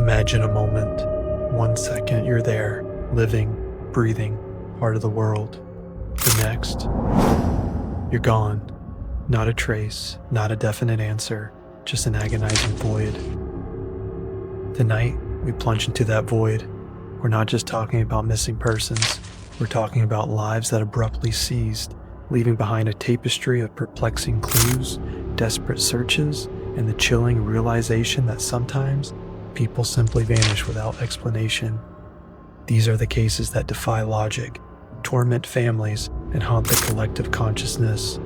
Imagine a moment. 1 second you're there, living, breathing, part of the world. The next, you're gone. Not a trace, not a definite answer, just an agonizing void. Tonight, we plunge into that void. We're not just talking about missing persons, we're talking about lives that abruptly ceased, leaving behind a tapestry of perplexing clues, desperate searches, and the chilling realization that sometimes people simply vanish without explanation. These are the cases that defy logic, torment families, and haunt the collective consciousness.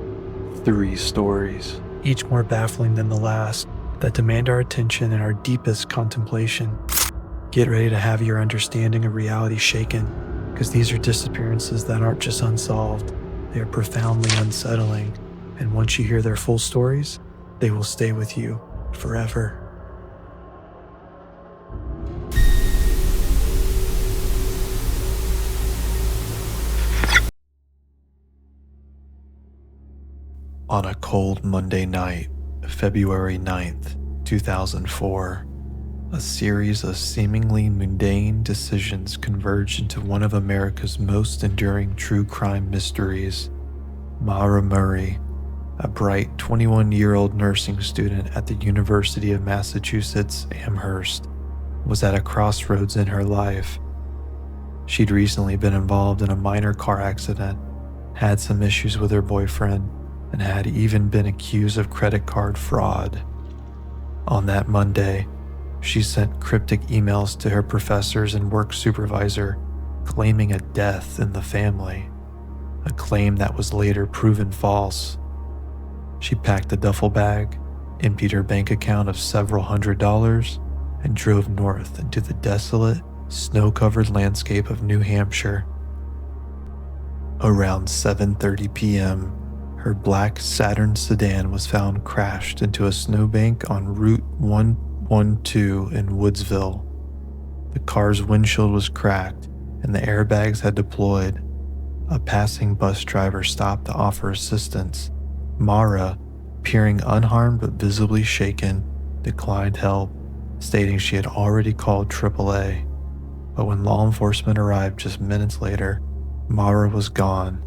3 stories, each more baffling than the last, that demand our attention and our deepest contemplation. Get ready to have your understanding of reality shaken, because these are disappearances that aren't just unsolved, they are profoundly unsettling, and once you hear their full stories, they will stay with you forever. On a cold Monday night, February 9th, 2004, a series of seemingly mundane decisions converged into one of America's most enduring true crime mysteries. Maura Murray, a bright 21-year-old nursing student at the University of Massachusetts Amherst, was at a crossroads in her life. She'd recently been involved in a minor car accident, had some issues with her boyfriend, and had even been accused of credit card fraud. On that Monday, she sent cryptic emails to her professors and work supervisor claiming a death in the family, a claim that was later proven false. She packed a duffel bag, emptied her bank account of several $100s, and drove north into the desolate, snow-covered landscape of New Hampshire. Around 7:30 p.m., her black Saturn sedan was found crashed into a snowbank on Route 112 in Woodsville. The car's windshield was cracked and the airbags had deployed. A passing bus driver stopped to offer assistance. Maura, appearing unharmed but visibly shaken, declined help, stating she had already called AAA. But when law enforcement arrived just minutes later, Maura was gone.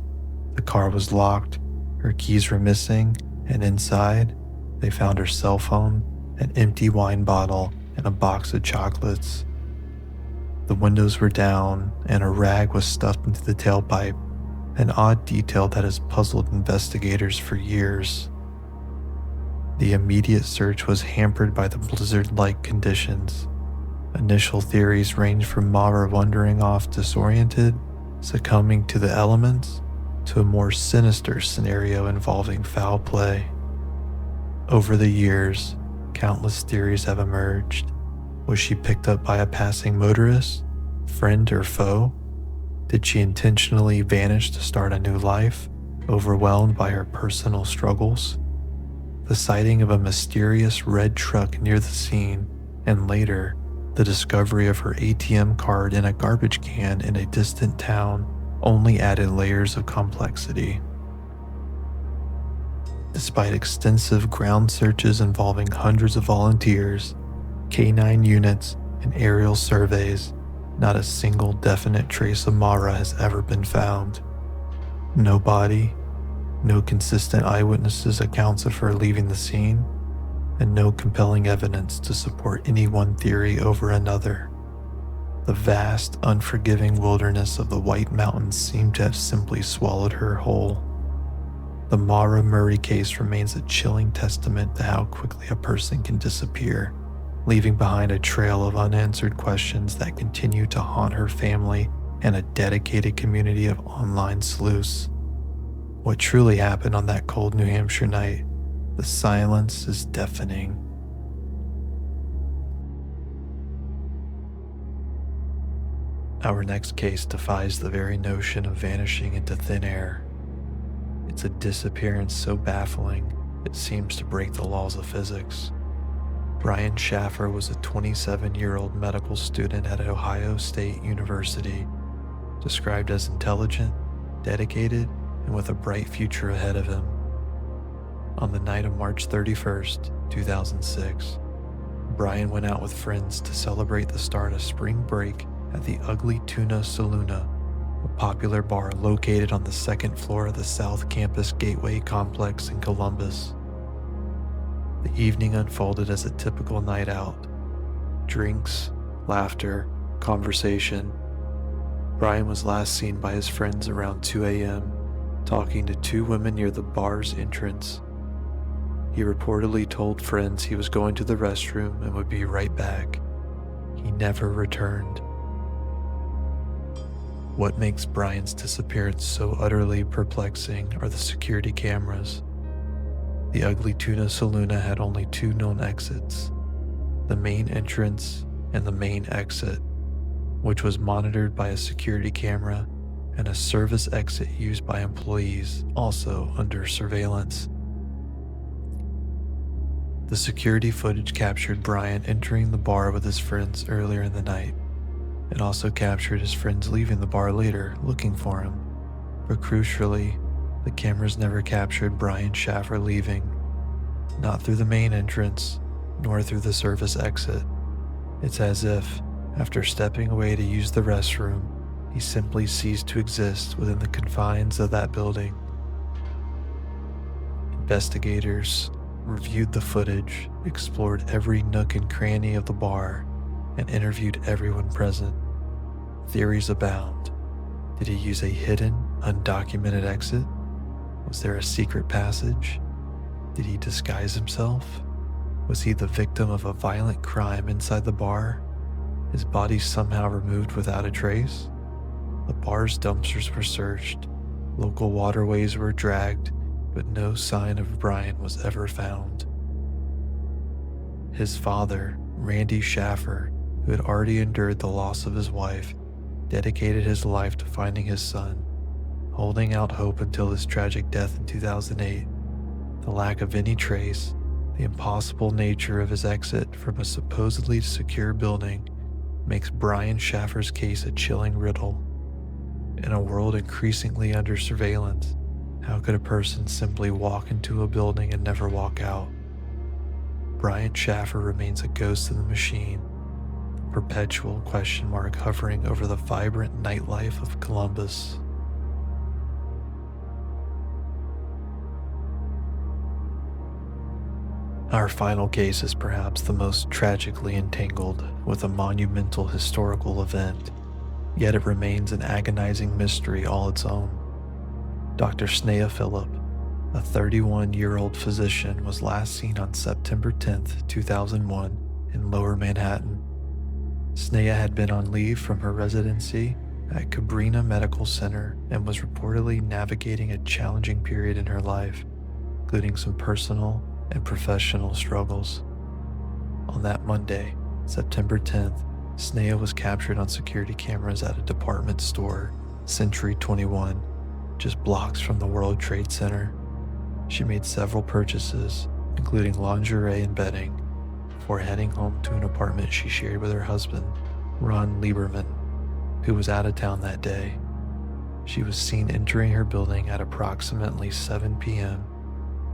The car was locked, her keys were missing, and inside, they found her cell phone, an empty wine bottle, and a box of chocolates. The windows were down, and a rag was stuffed into the tailpipe, an odd detail that has puzzled investigators for years. The immediate search was hampered by the blizzard-like conditions. Initial theories ranged from Maura wandering off disoriented, succumbing to the elements, to a more sinister scenario involving foul play. Over the years, countless theories have emerged. Was she picked up by a passing motorist, friend or foe? Did she intentionally vanish to start a new life, overwhelmed by her personal struggles? The sighting of a mysterious red truck near the scene, and later, the discovery of her ATM card in a garbage can in a distant town, only added layers of complexity. Despite extensive ground searches involving hundreds of volunteers, K9 units, and aerial surveys, not a single definite trace of Maura has ever been found. No body, no consistent eyewitnesses accounts of her leaving the scene, and no compelling evidence to support any one theory over another. The vast, unforgiving wilderness of the White Mountains seemed to have simply swallowed her whole. The Maura Murray case remains a chilling testament to how quickly a person can disappear, leaving behind a trail of unanswered questions that continue to haunt her family and a dedicated community of online sleuths. What truly happened on that cold New Hampshire night? The silence is deafening. Our next case defies the very notion of vanishing into thin air. It's a disappearance so baffling, it seems to break the laws of physics. Brian Shaffer was a 27-year-old medical student at Ohio State University, described as intelligent, dedicated, and with a bright future ahead of him. On the night of March 31st, 2006, Brian went out with friends to celebrate the start of spring break at the Ugly Tuna Saloona, a popular bar located on the second floor of the South Campus Gateway complex in Columbus. The evening unfolded as a typical night out. Drinks, laughter, conversation. Brian was last seen by his friends around 2 a.m., talking to two women near the bar's entrance. He reportedly told friends he was going to the restroom and would be right back. He never returned. What makes Brian's disappearance so utterly perplexing are the security cameras. The Ugly Tuna Saloona had only two known exits, the main entrance and the main exit, which was monitored by a security camera, and a service exit used by employees, also under surveillance. The security footage captured Brian entering the bar with his friends earlier in the night. It also captured his friends leaving the bar later, looking for him. But crucially, the cameras never captured Brian Shaffer leaving, not through the main entrance, nor through the service exit. It's as if, after stepping away to use the restroom, he simply ceased to exist within the confines of that building. Investigators reviewed the footage, explored every nook and cranny of the bar, and interviewed everyone present. Theories abound. Did he use a hidden, undocumented exit? Was there a secret passage? Did he disguise himself? Was he the victim of a violent crime inside the bar? His body somehow removed without a trace? The bar's dumpsters were searched, local waterways were dragged, but no sign of Brian was ever found. His father, Randy Schaffer, who had already endured the loss of his wife, dedicated his life to finding his son, holding out hope until his tragic death in 2008. The lack of any trace, the impossible nature of his exit from a supposedly secure building, makes Brian Schaffer's case a chilling riddle. In a world increasingly under surveillance, how could a person simply walk into a building and never walk out? Brian Shaffer remains a ghost in the machine, a perpetual question mark hovering over the vibrant nightlife of Columbus. Our final case is perhaps the most tragically entangled with a monumental historical event, yet it remains an agonizing mystery all its own. Dr. Sneha Philip, a 31-year-old physician, was last seen on September 10, 2001, in Lower Manhattan. Sneha had been on leave from her residency at Cabrina Medical Center and was reportedly navigating a challenging period in her life, including some personal and professional struggles. On that Monday, September 10th, Sneha was captured on security cameras at a department store, Century 21, just blocks from the World Trade Center. She made several purchases, including lingerie and bedding, before heading home to an apartment she shared with her husband, Ron Lieberman, who was out of town that day. She was seen entering her building at approximately 7 p.m.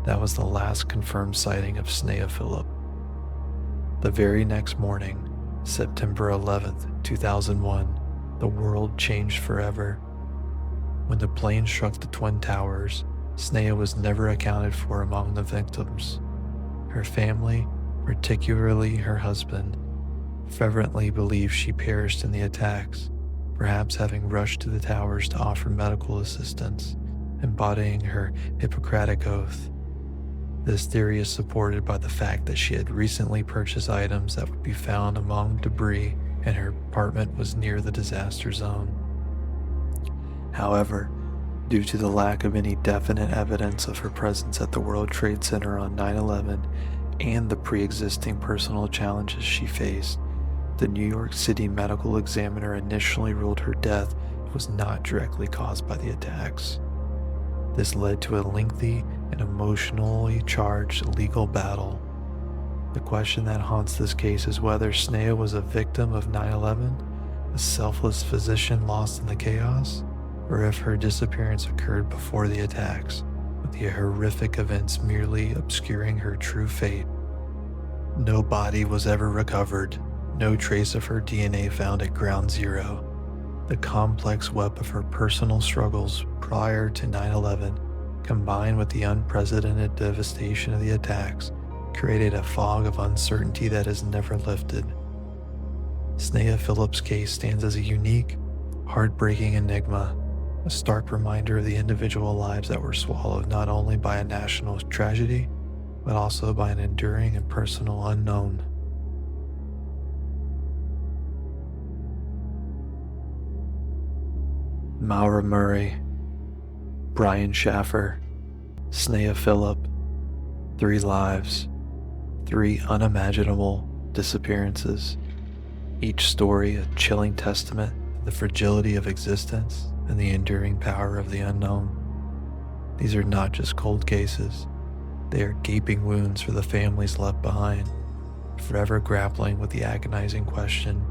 That was the last confirmed sighting of Sneha Philip. The very next morning, September 11th, 2001, the world changed forever. When the plane struck the Twin Towers, Sneha was never accounted for among the victims. Her family, particularly her husband, fervently believed she perished in the attacks, perhaps having rushed to the towers to offer medical assistance, embodying her Hippocratic oath. This theory is supported by the fact that she had recently purchased items that would be found among debris and her apartment was near the disaster zone. However, due to the lack of any definite evidence of her presence at the World Trade Center on 9/11 and the pre-existing personal challenges she faced, the New York City Medical Examiner initially ruled her death was not directly caused by the attacks. This led to a lengthy and emotionally charged legal battle. The question that haunts this case is whether Sneha was a victim of 9/11, a selfless physician lost in the chaos, or if her disappearance occurred before the attacks, with the horrific events merely obscuring her true fate. No body was ever recovered, no trace of her DNA found at ground zero. The complex web of her personal struggles prior to 9/11, combined with the unprecedented devastation of the attacks, created a fog of uncertainty that has never lifted. Sneha Philip's case stands as a unique, heartbreaking enigma, a stark reminder of the individual lives that were swallowed not only by a national tragedy, but also by an enduring and personal unknown. Maura Murray, Brian Shaffer, Sneha Philip, 3 lives, 3 unimaginable disappearances, each story a chilling testament to the fragility of existence and the enduring power of the unknown. These are not just cold cases, they are gaping wounds for the families left behind, forever grappling with the agonizing question,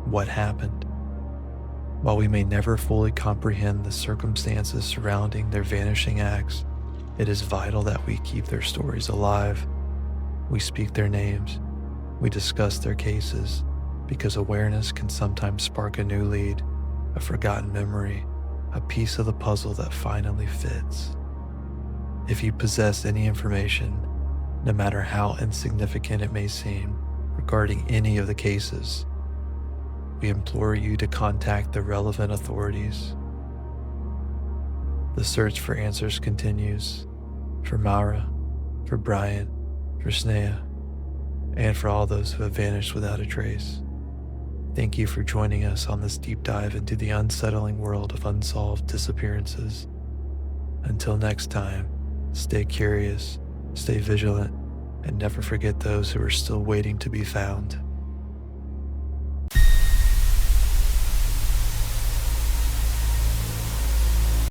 what happened? While we may never fully comprehend the circumstances surrounding their vanishing acts, it is vital that we keep their stories alive. We speak their names, we discuss their cases, because awareness can sometimes spark a new lead, a forgotten memory, a piece of the puzzle that finally fits. If you possess any information, no matter how insignificant it may seem, regarding any of the cases, we implore you to contact the relevant authorities. The search for answers continues, for Maura, for Brian, for Sneha, and for all those who have vanished without a trace. Thank you for joining us on this deep dive into the unsettling world of unsolved disappearances. Until next time, stay curious, stay vigilant, and never forget those who are still waiting to be found.